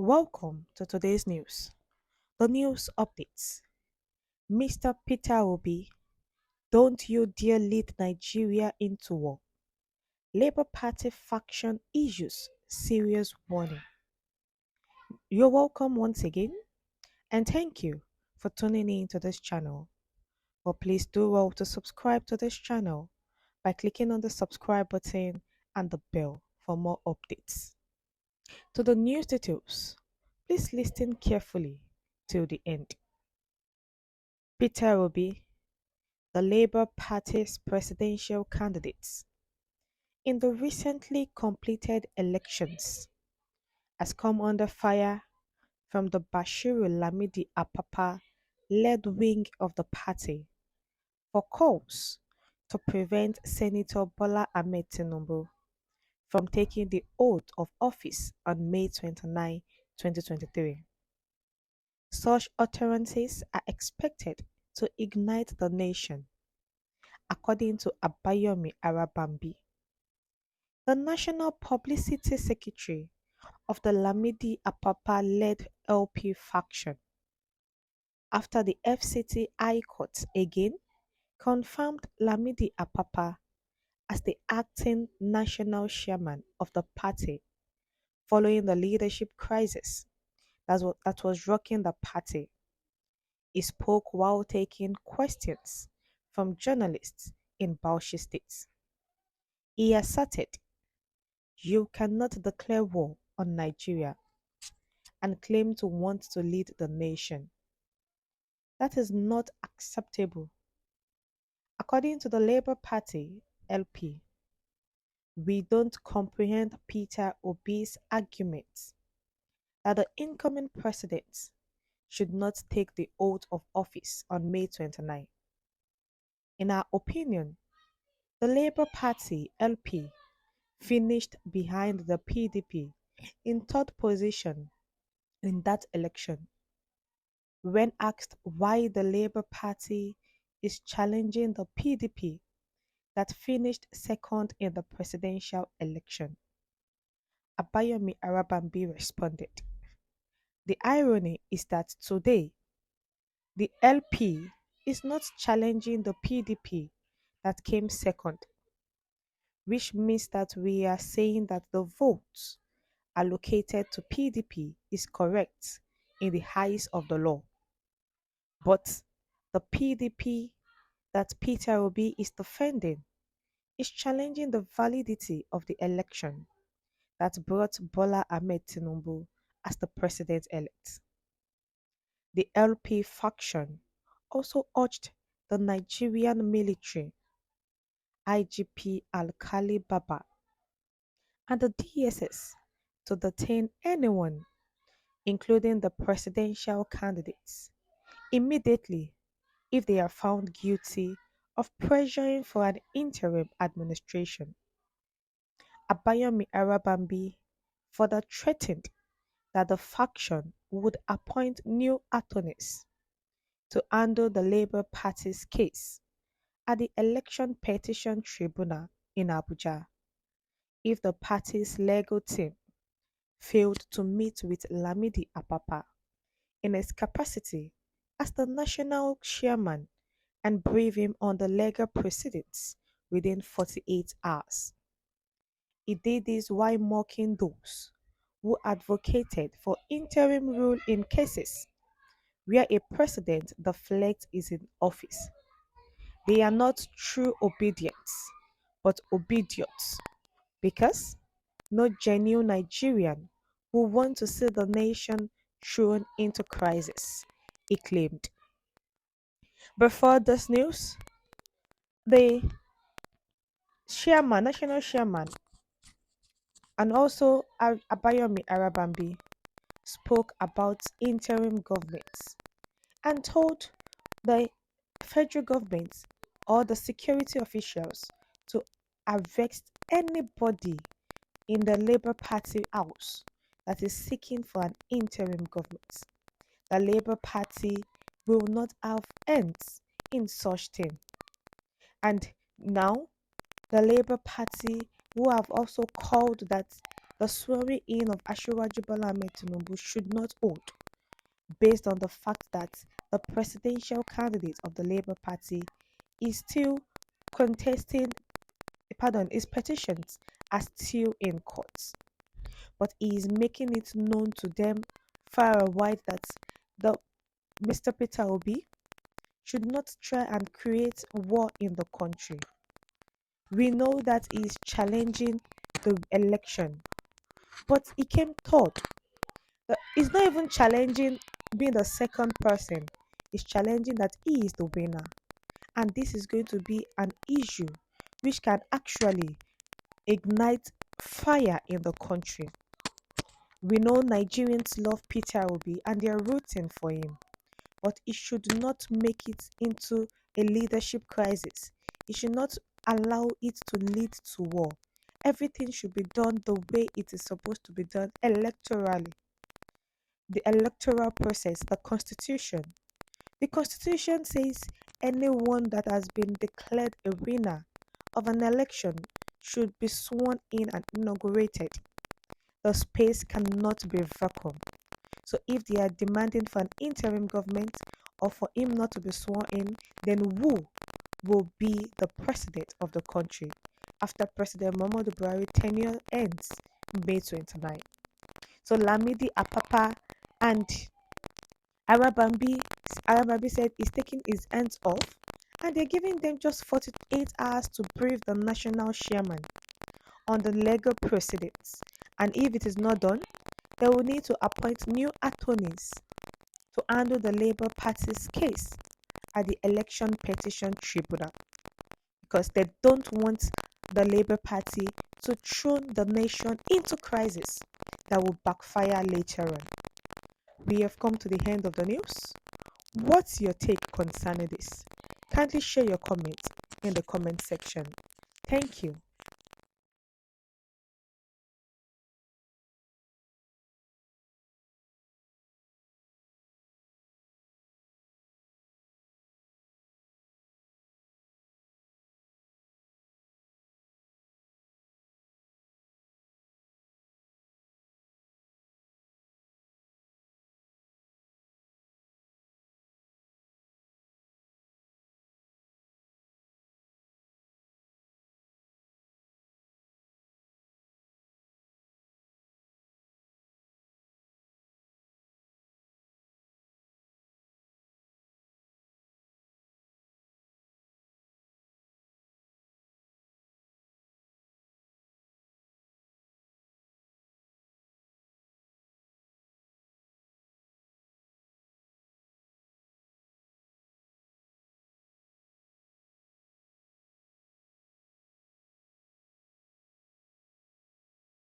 Welcome to today's news. The news updates. Mr. Peter Obi, don't you dare lead Nigeria into war. Labour Party faction issues serious warning. You're welcome once again, and thank you for tuning in to this channel. But please do well to subscribe to this channel by clicking on the subscribe button and the bell for more updates. To the news details, please listen carefully till the end. Peter Obi, the Labour Party's presidential candidate in the recently completed elections, has come under fire from the Bashiru Lamidi Apapa-led wing of the party for calls to prevent Senator Bola Ahmed Tinubu from taking the oath of office on May 29, 2023. Such utterances are expected to ignite the nation, according to Abayomi Arabambi, the National Publicity Secretary of the Lamidi Apapa-led LP faction, after the FCT High Court again confirmed Lamidi Apapa as the acting national chairman of the party following the leadership crisis that was rocking the party. He spoke while taking questions from journalists in Bauchi State. He asserted, "You cannot declare war on Nigeria and claim to want to lead the nation. That is not acceptable." According to the Labour Party LP, we don't comprehend Peter Obi's argument that the incoming president should not take the oath of office on May 29. In our opinion, the Labour Party LP finished behind the PDP in third position in that election. When asked why the Labour Party is challenging the PDP that finished second in the presidential election, Abayomi Arabambi responded, "The irony is that today, the LP is not challenging the PDP that came second, which means that we are saying that the votes allocated to PDP is correct in the eyes of the law. But the PDP that Peter Obi is defending is challenging the validity of the election that brought Bola Ahmed Tinubu as the president-elect." The LP faction also urged the Nigerian military, IGP Alkali Baba, and the DSS to detain anyone, including the presidential candidates, immediately if they are found guilty of pressuring for an interim administration. Abayomi Arabambi further threatened that the faction would appoint new attorneys to handle the Labour Party's case at the Election Petition Tribunal in Abuja if the party's legal team failed to meet with Lamidi Apapa in his capacity as the national chairman and brief him on the legal proceedings within 48 hours. He did this while mocking those who advocated for interim rule in cases where a president deflects is in office. They are not true obedience, but obedience, because no genuine Nigerian who want to see the nation thrown into crisis, he claimed. Before this news, the national chairman, and also Abayomi Arabambi spoke about interim governments and told the federal government or the security officials to arrest anybody in the Labour Party house that is seeking for an interim government. The Labour Party will not have ends in such thing. And now, the Labour Party, who have also called that the swearing in of Asiwaju Bola Ahmed Tinubu should not hold, based on the fact that the presidential candidate of the Labour Party is still contesting, his petitions are still in court. But he is making it known to them far and wide that the Mr. Peter Obi should not try and create war in the country. We know that he is challenging the election, but he came third. He's not even challenging being the second person. He's challenging that he is the winner. And this is going to be an issue which can actually ignite fire in the country. We know Nigerians love Peter Obi and they are rooting for him, but it should not make it into a leadership crisis. It should not allow it to lead to war. Everything should be done the way it is supposed to be done electorally. The electoral process, the constitution. The constitution says anyone that has been declared a winner of an election should be sworn in and inaugurated. The space cannot be vacuum. So if they are demanding for an interim government or for him not to be sworn in, then who will be the president of the country after President Muhammadu Buhari tenure ends May 29? So Lamidi Apapa and Arabambi said he's taking his hands off and they're giving them just 48 hours to brief the national chairman on the legal proceedings. And if it is not done, they will need to appoint new attorneys to handle the Labour Party's case at the Election Petition Tribunal, because they don't want the Labour Party to throw the nation into crisis that will backfire later on. We have come to the end of the news. What's your take concerning this? Kindly share your comments in the comment section. Thank you.